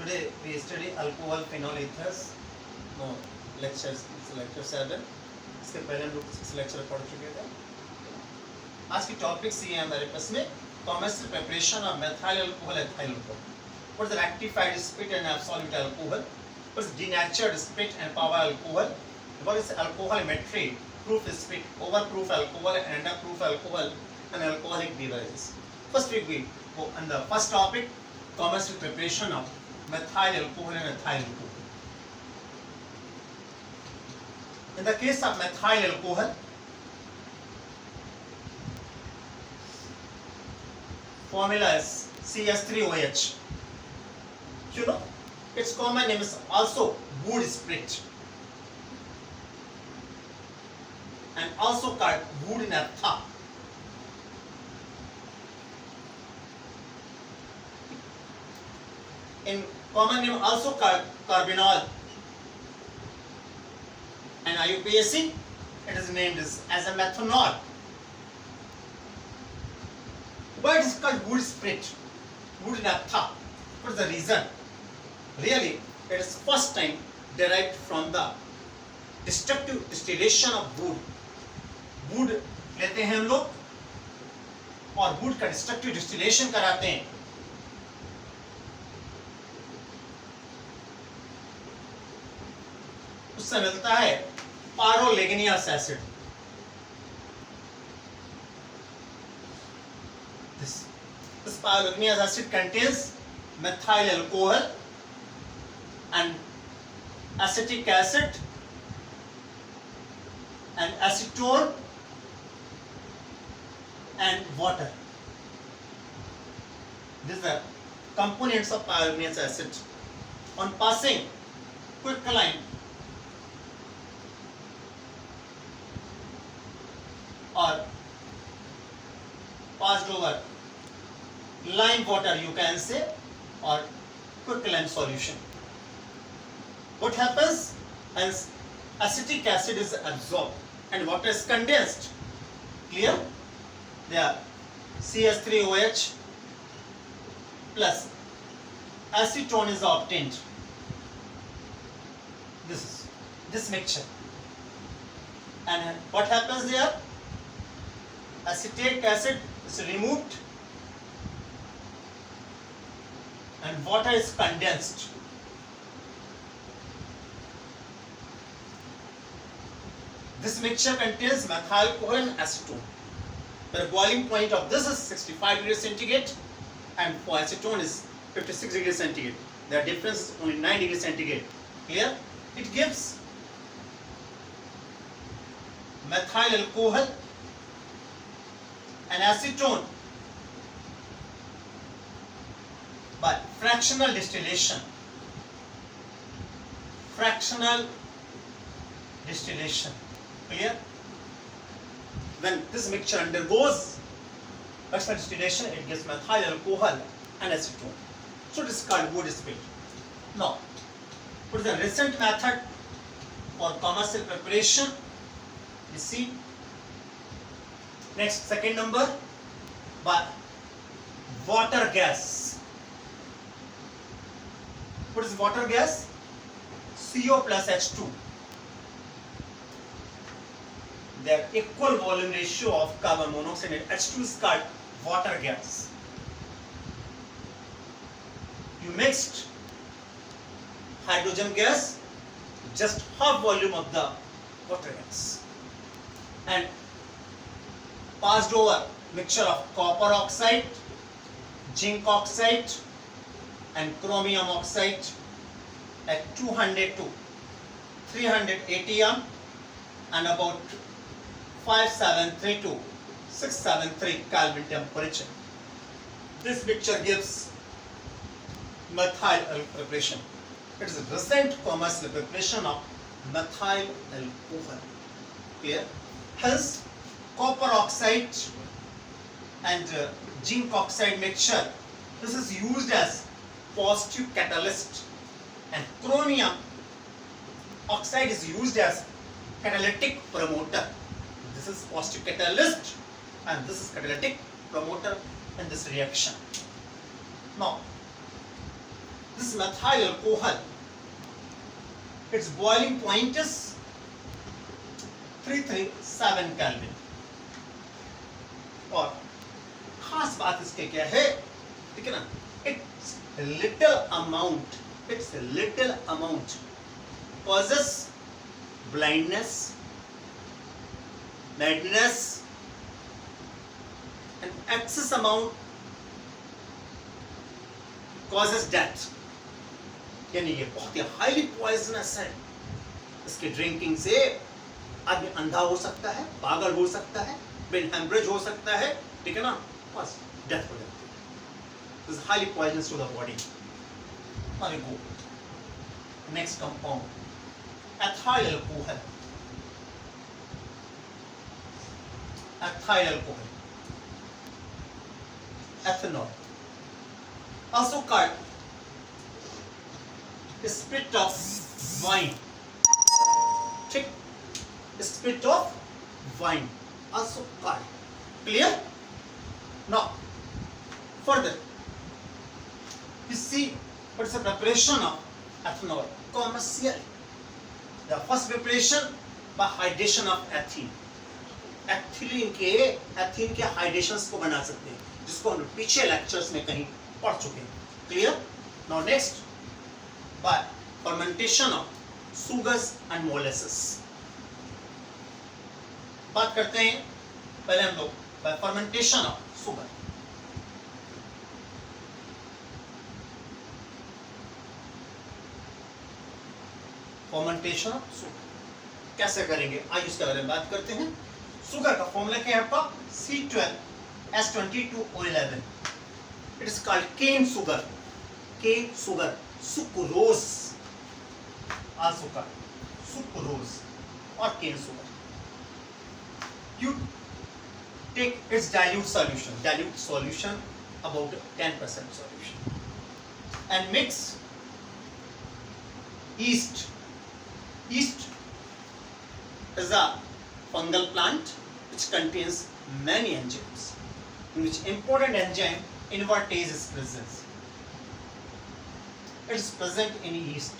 Today we study alcohol phenol ethers. No lectures. It's lecture 7. इसके पहले हम लोग 6 लेक्चर पढ़ चुके थे. आज की टॉपिक्स ये हैं हमारे पास में commercial preparation of methyl alcohol, ethyl alcohol. What is the rectified spirit and absolute alcohol? What is denatured spirit and power alcohol? What is alcoholimetry, proof spirit, overproof alcohol and underproof alcohol, and alcoholic beverages. First we go on the first topic, commercial preparation of methyl alcohol and ethyl alcohol. In the case of methyl alcohol, formula is CH3OH. You know, its common name is also wood spirit and also called wood naphtha. In common name also called carbinol, and IUPAC it is named as a methanol. Why it is called wood spirit, wood naphtha? What is the reason? Really, it is first time derived from the destructive distillation of wood. Would लेते हैं हम लोग और would का destructive distillation कराते हैं. उससे मिलता है पायरोलेग्नियस acid. This pyroligneous acid contains methyl alcohol and acetic acid and acetone and water. These are components of pyroligneous acid. On passing quicklime or passed over lime water, you can say, or quicklime solution, what happens? As acetic acid is absorbed and water is condensed. Clear? There CH3OH plus acetone is obtained. This mixture, and what happens there? Acetic acid is removed and water is condensed. This mixture contains methyl alcohol and acetone. The boiling point of this is 65 degrees centigrade and for acetone is 56 degrees centigrade. The difference is only 9 degrees centigrade. Clear? It gives methyl alcohol and acetone by fractional distillation. Fractional distillation. Clear? When this mixture undergoes fractional distillation, it gives methyl alcohol and acetone. So it is called wood spirit. Now, what is the recent method for commercial preparation? You see, next second number, by water gas. What is water gas? CO plus H2. Their equal volume ratio of carbon monoxide and H2 is called water gas. You mixed hydrogen gas, just half volume of the water gas, and passed over mixture of copper oxide, zinc oxide and chromium oxide at 200 to 300 atm and about 573 to 673 Kelvin temperature. This mixture gives methyl preparation. It is a recent commercial preparation of methyl alcohol. Clear? Hence, copper oxide and zinc oxide mixture, this is used as positive catalyst, and chromium oxide is used as catalytic promoter. This is positive catalyst and this is catalytic promoter in this reaction. Now, this this methyl alcohol, its boiling point is 337 Kelvin. और खास बात इसके क्या है, ठीक है ना, it's little amount causes blindness, madness, and excess amount causes death. यानी ये बहुत ही हाईली पॉइजनस है. इसके ड्रिंकिंग से आदमी अंधा हो सकता है, पागल हो सकता है, ब्रेन हेमरेज हो सकता है, ठीक है ना, बस डेथ हो जाती है. This highly poisonous to the body. Now we go next compound, ethyl alcohol. Ethyl alcohol, ethanol, also called spirit of wine. ठीक, spirit of wine, also called. Clear? Now further you see what is the preparation of ethanol commercial. The first preparation by hydration of ethene. Ethene के हाइड्रेशंस को बना सकते हैं, जिसको हम पीछे lectures में कहीं पढ़ चुके हैं. Clear? Now next bye fermentation of sugars and molasses. बात करते हैं पहले हम लोग bye fermentation of sugar. Fermentation of sugar कैसे करेंगे, आइए उसके बारे में बात करते हैं. सुगर का फॉर्मूला क्या है आपका, C12H22O11. It is called cane sugar. Cane sugar, sucrose, also called sucrose और cane sugar. You take its dilute solution about 10% solution and mix yeast. Yeast is a fungal plant which contains many enzymes, in which important enzyme invertase is present. It is present in yeast.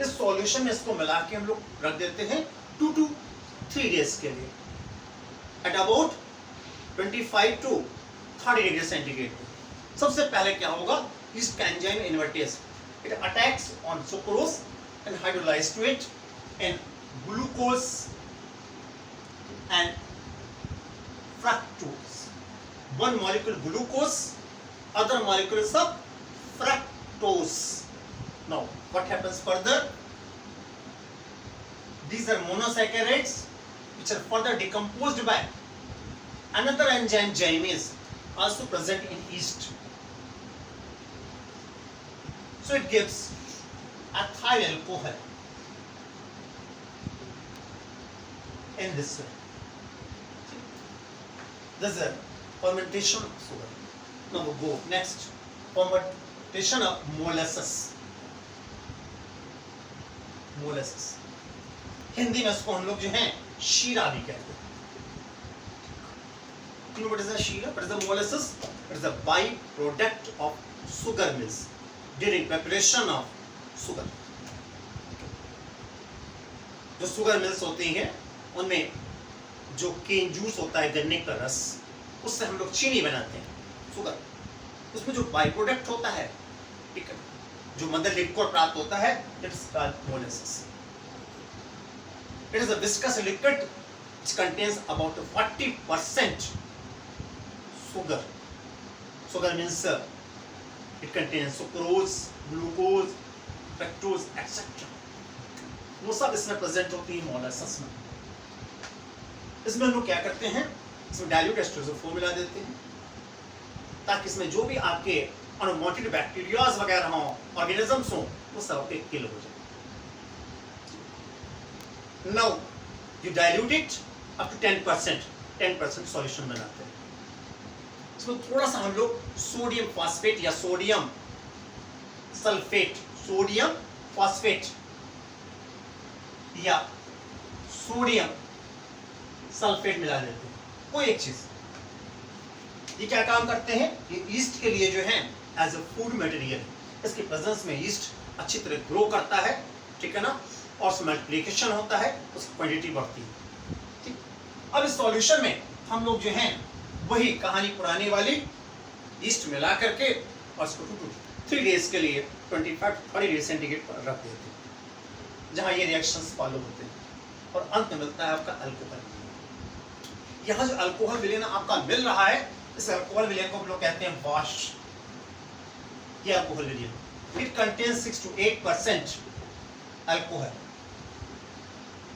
इस solution में इसको मिला के हम लोग रख देते हैं 2 to 3 days के लिए at about 25 to 30 degree centigrade. सबसे पहले क्या होगा, yeast का enzyme invertase, it attacks on sucrose and hydrolyze to it in glucose and fructose. One molecule glucose, other molecule is of fructose. Now what happens further, these are monosaccharides which are further decomposed by another enzyme, gymase, also present in yeast. So it gives ethyl alcohol in this way. This is a fermentation of sugar. Now we go next, fermentation of molasses. Molasses, Hindi में इसको हम लोग जो है शीरा भी कहते हैं. You know what is a शीरा? What is the molasses? It is a by-product of sugar mills during preparation of sugar. जो सुगर मिल्स होती हैं उनमें जो केन जूस होता है, गन्ने का रस, उससे हम लोग चीनी बनाते हैं, सुगर. उसमें जो बाई प्रोडक्ट होता है, ठीक है, जो मदर लिक्विड प्राप्त होता है, it's called molasses. It is a viscous liquid which contains about 40% sugar. Sugar means it contains sucrose, glucose, fructose, etc. वो सब इसमें प्रेजेंट होती है मोलासेस में. इसमें हम लोग क्या करते हैं, इसमें डाइल्यूट एस्ट्रोजोफोर मिला देते हैं ताकि इसमें जो भी आपके अनवांटेड बैक्टीरियाज वगैरह हो, ऑर्गेनिजम्स हो, वो सब आपके किल हो जाए. Now you dilute it up to 10% solution बनाते हैं. इसमें थोड़ा सा हम लोग सोडियम फॉस्फेट या सोडियम फॉस्फेट या सोडियम सल्फेट मिला देते हैं, कोई एक चीज. ये क्या काम करते हैं, ये ईस्ट के लिए जो है एज अ फूड मटेरियल। इसके प्रेजेंस में यीस्ट अच्छी तरह ग्रो करता है, ठीक है ना, और उसमें मल्टीप्लिकेशन होता है, उसकी क्वांटिटी बढ़ती है। ठीक, अब इस सॉल्यूशन में हम लोग जो हैं वही कहानी पुरानी वाली यीस्ट मिला करके और उसको 2 to 3 डेज के लिए 25-30 डिग्री सेंटीग्रेड पर रख देते हैं, जहां ये रिएक्शंस फॉलो होते हैं और अंत में मिलता है आपका अल्कोहल। यहाँ जो अल्कोहल विलेन आपका मिल रहा है, इस अल्कोहल विलेन को हम लोग कहते हैं वाश। ये alcohol villain it contains 6 to 8% alcohol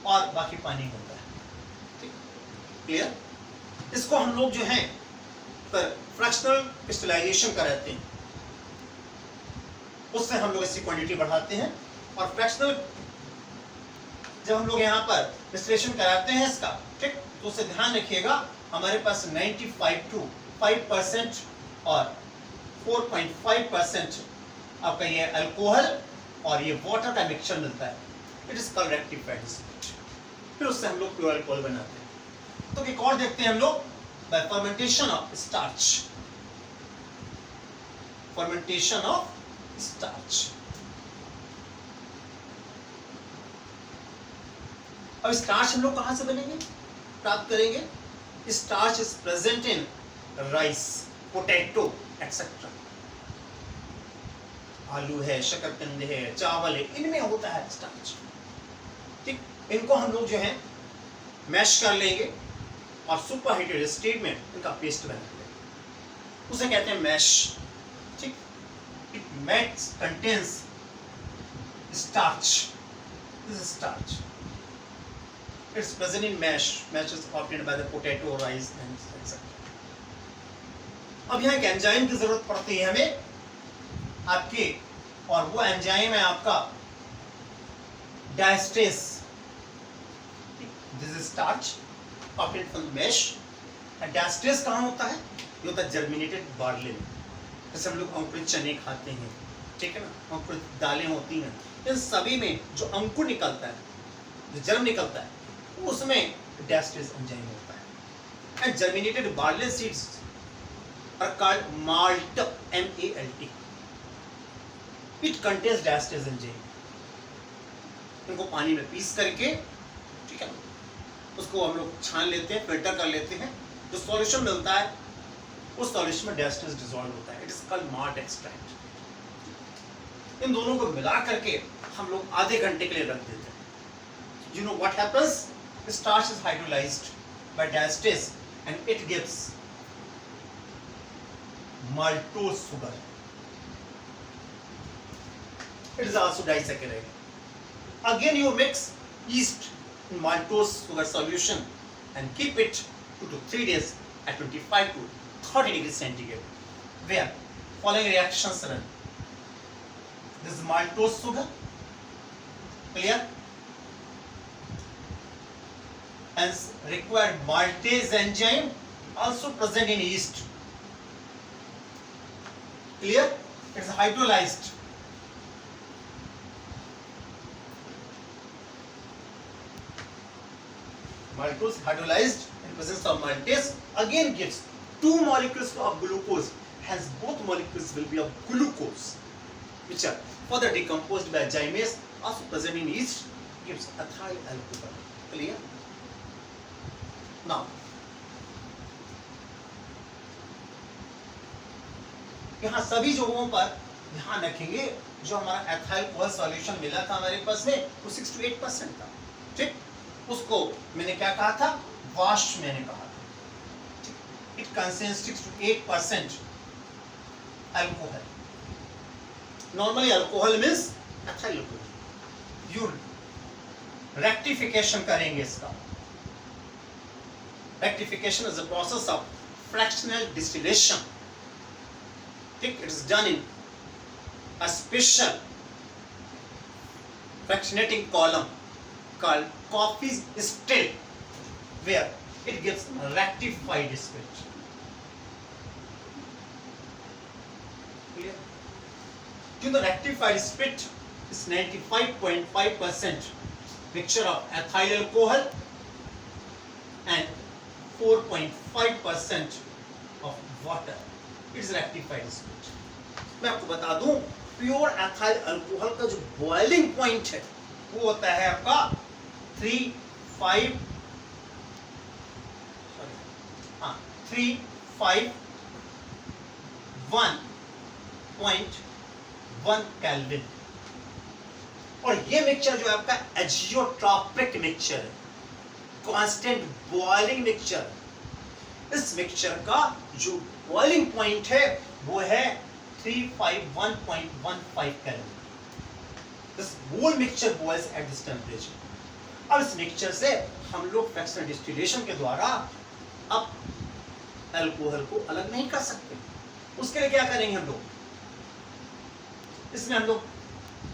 और बाकी पानी होता है। ठीक, क्लियर? इसको हम लोग जो है फ्रैक्शनल क्रिस्टलाइजेशन कराते हैं, उससे हम लोग इसकी क्वांटिटी बढ़ाते हैं। और फ्रैक्शनल जब हम लोग यहाँ पर डिस्टिलेशन कराते हैं इसका, ठीक, तो उसे ध्यान रखिएगा, हमारे पास 95 to 5% और 4.5% आपका ये अल्कोहल और ये वाटर का मिक्सचर मिलता है। It is called rectified spirit. फिर उससे हम लोग प्योर अल्कोहल बनाते हैं। तो एक और देखते हैं हम लोग, bye fermentation of starch. Fermentation of starch. अब स्टार्च हम लोग कहां से बनेंगे, प्राप्त करेंगे? Starch is present in rice, potato etcetera. आलू है, शकरकंद है, चावल है, इनमें होता है स्टार्च। ठीक, इनको हम लोग जो है मैश कर लेंगे और सुपर हीटेड स्टेट में इनका पेस्ट बना लेंगे, उसे कहते हैं मैश। ठीक, it match contains starch. This is starch. It's present in mash. Mash is obtained by the potato, rice and etc. अब यहाँ एक एंजाइम की जरूरत पड़ती है हमें आपके, और वो एंजाइम है आपका diastase. This is starch obtained from the mash. And diastase कहाँ होता है? ये होता है जर्मिनेटेड बार्ले में। जैसे हम लोग अंकुरित चने खाते हैं, ठीक है ना, अंकुरित दालें होती हैं, इन सभी में जो अंकुर निकलता है, जो जर्म निकलता है, उसमें डायस्टेस एंजाइम होता है। And germinated barley seeds are called malt, MALT. It contains diastase enzyme. इनको पानी में पीस करके, ठीक है, उसको हम लोग छान लेते हैं, फिल्टर कर लेते हैं, जो सॉल्यूशन मिलता है उस सॉल्यूशन में डायस्टेस डिसॉल्व होता है। It is called malt extract. इन दोनों को मिला करके हम लोग आधे घंटे के लिए रख देते हैं। You know what happens? Starch is hydrolyzed by diastase and it gives maltose sugar. It is also disaccharide. Again you mix yeast in maltose sugar solution and keep it 2 to 3 days at 25 to 30 degrees centigrade, where following reactions run. This is maltose sugar. Clear? Hence required maltase enzyme also present in yeast. Clear? It is hydrolyzed. Maltose hydrolyzed in presence of maltase again gives 2 molecules of glucose. Hence both molecules will be of glucose, which are further decomposed by gymase, also present in yeast, gives ethyl alcohol. Clear? Now, यहाँ सभी जगहों पर ध्यान रखेंगे, जो हमारा ethyl कोहल solution मिला था हमारे पास में, वो 6 to 8% था। ठीक, उसको मैंने क्या कहा था? वाश मैंने कहा था। It contains 6 to 8% alcohol. Normally alcohol means ethyl alcohol. You rectification करेंगे इसका। Rectification is a process of fractional distillation. It is done in a special fractionating column called coffee still, where it gives rectified spirit. Clear? The rectified spirit is 95.5% mixture of ethyl alcohol and 4.5% of water. It is rectified spirit. मैं आपको बता दूं, pure ethyl alcohol का जो boiling point है वो होता है आपका 351.1 केल्विन। और ये मिक्सचर जो है आपका एजियोट्रॉपिक मिक्सचर है, कांस्टेंट बॉइलिंग मिक्सचर। इस मिक्सचर का जो बॉइलिंग पॉइंट है वो है 351.15 kelvin. This whole mixture boils at this temperature. अब इस मिक्सचर से हम लोग फ्रैक्शनल डिस्टिलेशन के द्वारा अब अल्कोहल को अलग नहीं कर सकते। उसके लिए क्या करेंगे हम लोग, इसमें हम लोग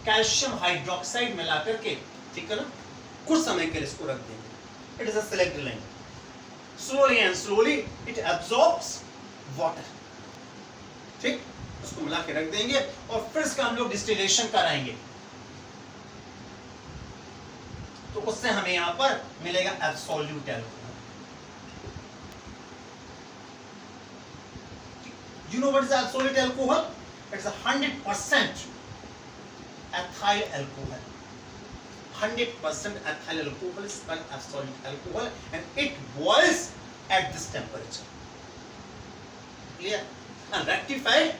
कैल्शियम हाइड्रोक्साइड मिला करके, ठीक है ना, कुछ समय के लिए इसको रख देंगे। It is a select slowly and slowly it absorbs water. ठीक, उसको मिला के रख देंगे और फिर इसका हम लोग डिस्टिलेशन कराएंगे, तो उससे हमें यहां पर मिलेगा absolute alcohol. You know what is absolute alcohol? It's a 100% ethyl alcohol. 100% ethyl alcohol is called absolute alcohol, and it boils at this temperature. Clear? And rectified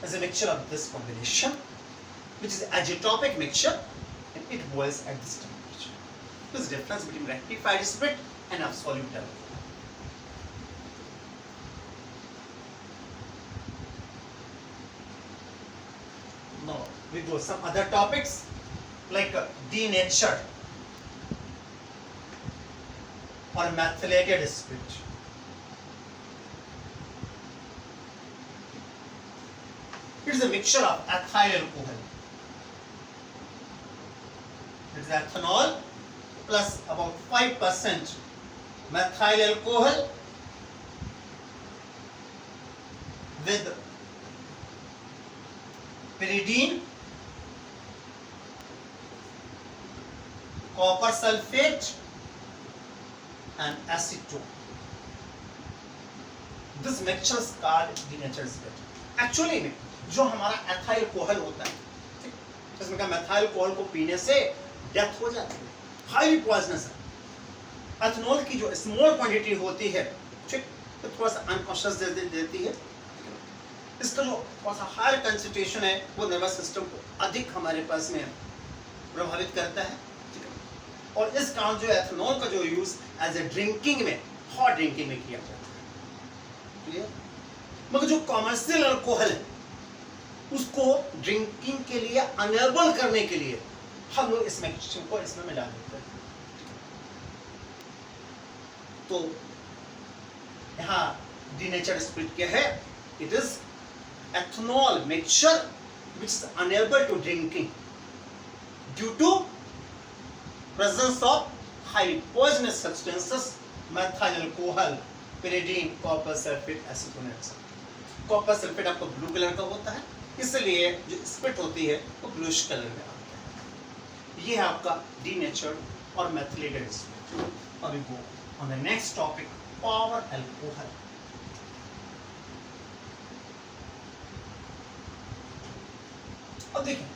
is a mixture of this combination, which is azeotropic mixture, and it boils at this temperature. This is the difference between rectified spirit and absolute alcohol. Now we do some other topics like denatured or methylated spirit. It is a mixture of ethyl alcohol. It is ethanol plus about 5% methyl alcohol with pyridine, copper sulfate and acetone. This mixture is called denatured spirit. Actually में जो हमारा ethyl कोहल होता है, इसमें क्या methyl कोहल को पीने से डेथ हो जाती है, हाईली पॉइजनस है। एथनॉल की जो स्मॉल क्वांटिटी होती है, ठीक, तो थोड़ा सा अनकॉन्शियस देती है। इसका जो थोड़ा सा हायर कंसंट्रेशन है वो नर्वस सिस्टम को अधिक हमारे पास में प्रभावित करता है, ठीक है। और इस कारण जो एथनॉल का जो यूज एज ए ड्रिंकिंग में, हॉट ड्रिंकिंग में किया जाता है, क्लियर। मगर जो कॉमर्शियल अल्कोहल है उसको ड्रिंकिंग के लिए अनेबल करने के लिए हम लोग इस मिक्सचर को इसमें मिला देते हैं। तो यहाँ denatured spirit क्या है? It is ethanol mixture which is unable to drinking due to presence of highly poisonous substances, methyl alcohol, pyridine, copper sulfate, acetone, etc. Copper sulphate आपको ब्लू कलर का होता है, इसलिए जो स्पिरिट होती है वो ब्लूइश कलर में आता है। ये है आपका denatured और methylated spirit. Now we go on the next topic, power alcohol. अब देखिए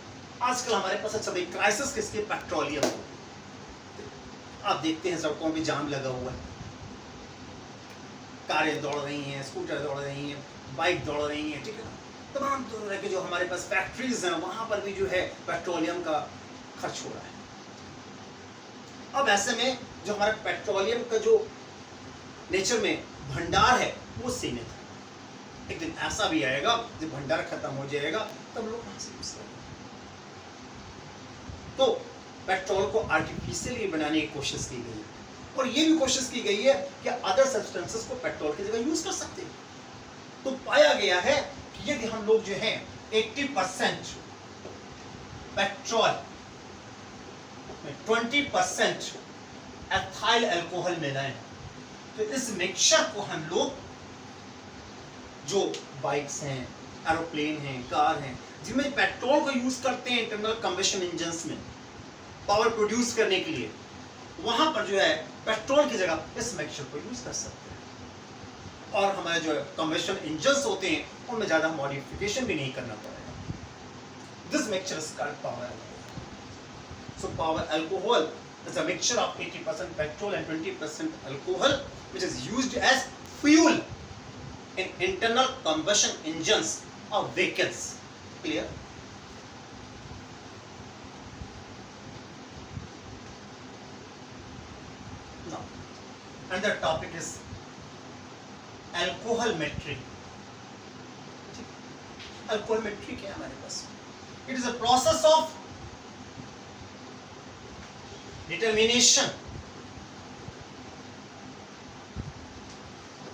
आजकल हमारे पास अच्छा भाई क्राइसिस किसके, पेट्रोलियम। आप देखते हैं सड़कों पे जाम लगा हुआ है, कारें दौड़ रही हैं, स्कूटर दौड़ रही हैं, बाइक दौड़ रही हैं, ठीक है ना। तमाम तरह के जो हमारे पास फैक्ट्रीज हैं वहां पर भी जो है पेट्रोलियम का खर्च हो रहा है। अब ऐसे में जो हमारा पेट्रोलियम का जो नेचर में भंडार है वो सीमित है। एक दिन ऐसा भी आएगा जब भंडार खत्म हो जाएगा तब लोग कहां से यूज करेंगे। तो पेट्रोल को आर्टिफिशियली बनाने की कोशिश की गई है, और ये भी कोशिश की गई है कि अदर सब्सटेंसेस को पेट्रोल की जगह यूज कर सकते हैं। तो पाया गया है कि यदि हम लोग जो है 80% पेट्रोल में 20% एथाइल अल्कोहल मिलाएं, तो इस मिक्सचर को हम लोग जो बाइक्स हैं, एरोप्लेन हैं, कार हैं, जिनमें पेट्रोल को यूज करते हैं इंटरनल कंबशन इंजन्स में पावर प्रोड्यूस करने के लिए, वहां पर जो है पेट्रोल की जगह इस मिक्सचर को यूज कर सकते हैं। और हमारे जो कंबशन इंजन्स होते हैं उनमें ज़्यादा मॉडिफिकेशन भी नहीं करना पड़ेगा। This mixture is called power alcohol. So power alcohol is a mixture of 80% petrol and 20% alcohol which is used as fuel in internal combustion engines of vehicles. Clear? Now, another topic is alcoholmetry. Alcoholmetry क्या है हमारे पास? It is a process of determination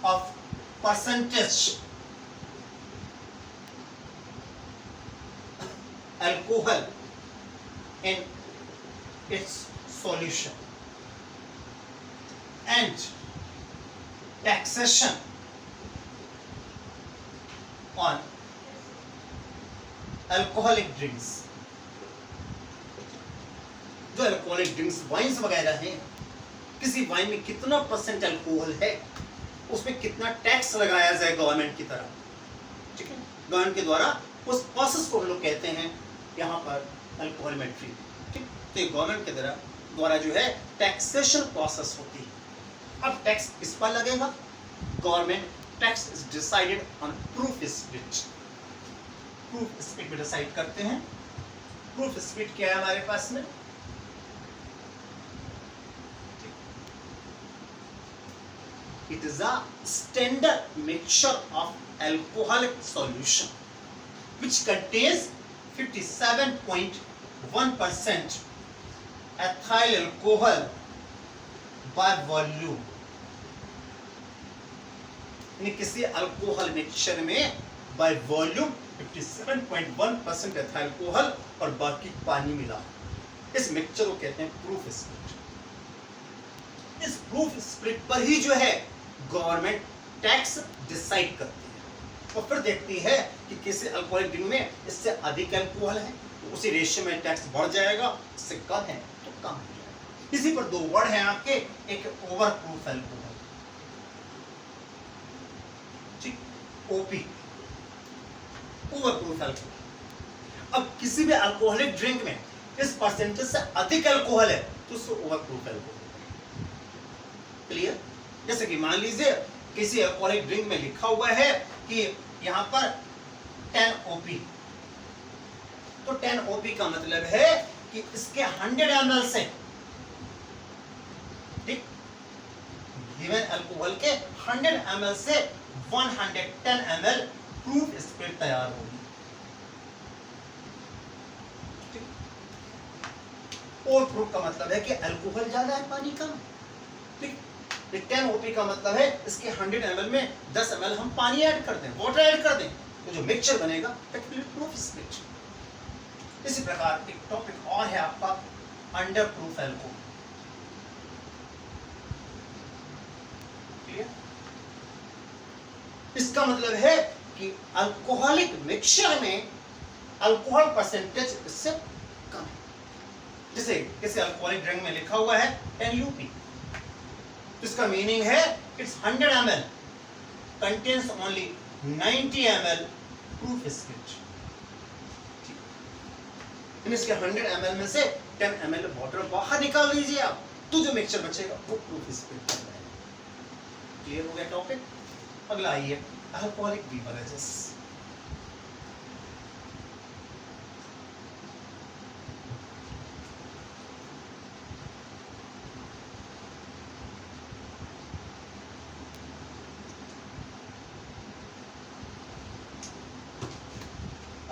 of percentage alcohol in its solution and taxation on alcoholic drinks. जो alcoholic drinks wines वगैरह हैं, किसी wine में कितना percent alcohol है, उसमें कितना टैक्स लगाया जाए गवर्नमेंट की तरफ, ठीक है, गवर्नमेंट के द्वारा, उस प्रोसेस को हम लोग कहते हैं यहाँ पर अल्कोहलमेट्री। ठीक, तो ये गवर्नमेंट के द्वारा जो है टैक्सेशन प्रोसेस होती है। अब टैक्स किस पर लगेगा? Government tax is decided on proof split. Proof split में डिसाइड करते हैं। प्रूफ स्प्लिट क्या है हमारे पास में? It is a standard mixture of alcoholic solution which contains 57.1% ethyl alcohol by volume. यानी किसी अल्कोहल मिक्सचर में by volume 57.1% ethyl alcohol और बाकी पानी मिला। इस मिक्सचर को कहते हैं प्रूफ स्प्लिट। इस प्रूफ स्प्लिट पर ही जो है गवर्नमेंट टैक्स डिसाइड करती है और फिर देखती है कि किसी अल्कोहलिक ड्रिंक में इससे अधिक अल्कोहल है तो उसी रेशियो में टैक्स बढ़ जाएगा, इससे कम है तो कम हो जाएगा। इसी पर दो वर्ड हैं आपके, एक ओवर प्रूफ अल्कोहल, ठीक, ओपी, ओवर प्रूफ अल्कोहल। अब किसी भी अल्कोहलिक ड्रिंक में इस परसेंटेज से अधिक अल्कोहल है तो उसको ओवर प्रूफ अल्कोहल। क्लियर? जैसे कि मान लीजिए किसी अल्कोहलिक ड्रिंक में लिखा हुआ है कि यहाँ पर 10 OP, तो 10 OP का मतलब है कि इसके 100 ml से, ठीक, गिवन अल्कोहल के 100 ml से 110 ml प्रूफ स्प्लिट तैयार होगी। और प्रूफ का मतलब है कि अल्कोहल ज्यादा है, पानी कम, ठीक। 10 OP का मतलब है इसके 100 ml में 10 ml हम पानी ऐड कर दें, वाटर ऐड कर दें, तो जो मिक्सचर बनेगा that will be proof split. इसी प्रकार एक टॉपिक और है आपका अंडर प्रूफ अल्कोहल। क्लियर? इसका मतलब है कि अल्कोहलिक मिक्सचर में अल्कोहल परसेंटेज इससे कम है। जैसे किसी अल्कोहलिक ड्रिंक में लिखा हुआ है 10 UP, इसका मीनिंग है it's 100 ml contains only 90 ml proof split. इसके 100 ml में से 10 ml वाटर बाहर निकाल लीजिए आप, तो जो मिक्सचर बचेगा वो प्रूफ स्प्लिट बन जाएगा। क्लियर हो गया टॉपिक? अगला आइए अल्कोहलिक बेवरेजेस।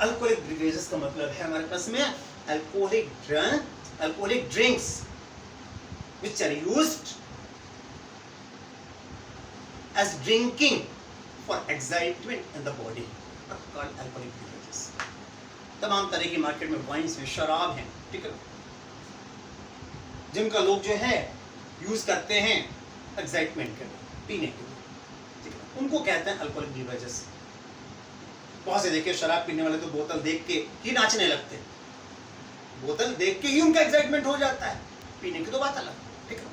अल्कोहलिक बेवरेजेस का मतलब है हमारे पास में alcoholic drinks which are used as drinking for excitement in the body are called alcoholic beverages। तमाम तरह की मार्केट में वाइन्स में शराब हैं, ठीक है, जिनका लोग जो है यूज करते हैं एक्साइटमेंट के लिए, पीने के लिए, ठीक है, उनको कहते हैं अल्कोहलिक बेवरेजेस। बहुत से देखिए शराब पीने वाले तो बोतल देख के ही नाचने लगते हैं, बोतल देख के ही उनका एक्साइटमेंट हो जाता है, पीने की तो बात अलग, ठीक है।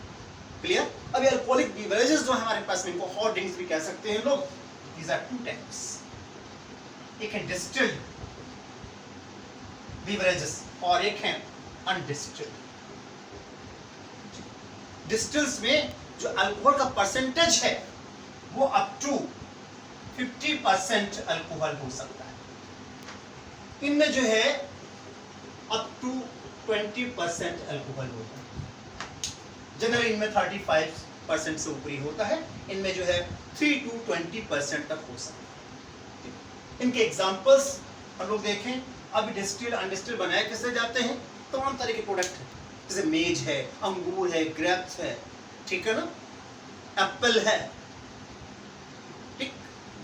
क्लियर? अभी अल्कोहलिक बेवरेजेस जो हमारे पास में, इनको हॉट ड्रिंक्स भी कह सकते हैं लोग। दीज आर टू टाइप्स, एक है डिस्टिल्ड बेवरेजेस और एक है अनडिस्टिल्ड। डिस्टिल्स में जो अल्कोहल का परसेंटेज है वो अप टू 50% अल्कोहल हो सकता है। इनमें जो है अप टू 20% अल्कोहल होता है। जनरली इनमें 35% से ऊपर ही होता है। इनमें जो है 3 to 20% तक हो सकता है। इनके एग्जांपल्स हम लोग देखें। अभी डिस्टिल्ड अनडिस्टिल्ड बनाए कैसे जाते हैं? तमाम तरह के प्रोडक्ट हैं, जैसे मेज है, अंगूर है, ग्रेप्स है, ठीक है ना, एप्पल है, ठीक,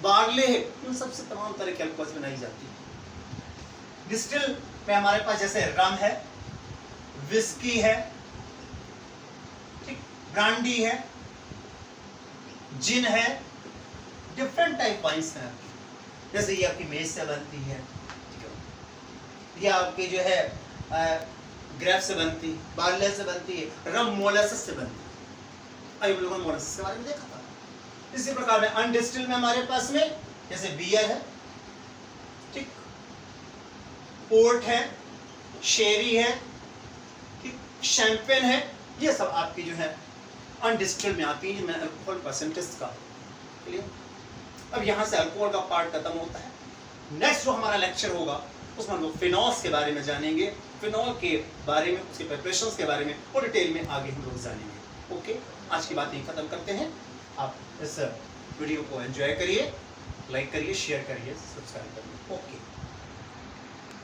बार्ले है, इन सबसे तमाम तरह के अल्कोहल्स बनाई जाती है। डिस्टिल में हमारे पास जैसे रम है, विस्की है, ठीक, ब्रांडी है, जिन है, डिफरेंट टाइप वाइन्स हैं। जैसे ये आपकी मेज से बनती है, ये आपकी जो है ग्रेप से बनती, बार्ले से बनती है, रम मोलासेस से बनती है। अभी हम लोगों ने मोलासेस के बारे में देखा था। इसी प्रकार में अनडिस्टिल्ड में हमारे पास में जैसे बियर है, ठीक, पोर्ट है, शेरी है, ठीक, शैंपेन है, ये सब आपकी जो है अनडिस्टिल्ड में आती है, जिनमें अल्कोहल परसेंटेज का। क्लियर? अब यहाँ से अल्कोहल का पार्ट खत्म होता है। नेक्स्ट जो हमारा लेक्चर होगा उसमें हम लोग फिनॉल्स के बारे में जानेंगे, फिनॉल के बारे में, उसके प्रिपरेशंस के बारे में और डिटेल में आगे हम लोग जानेंगे। ओके, आज की बात यही खत्म करते हैं। आप इस वीडियो को एंजॉय करिए, लाइक करिए, शेयर करिए, सब्सक्राइब करिए। ओके।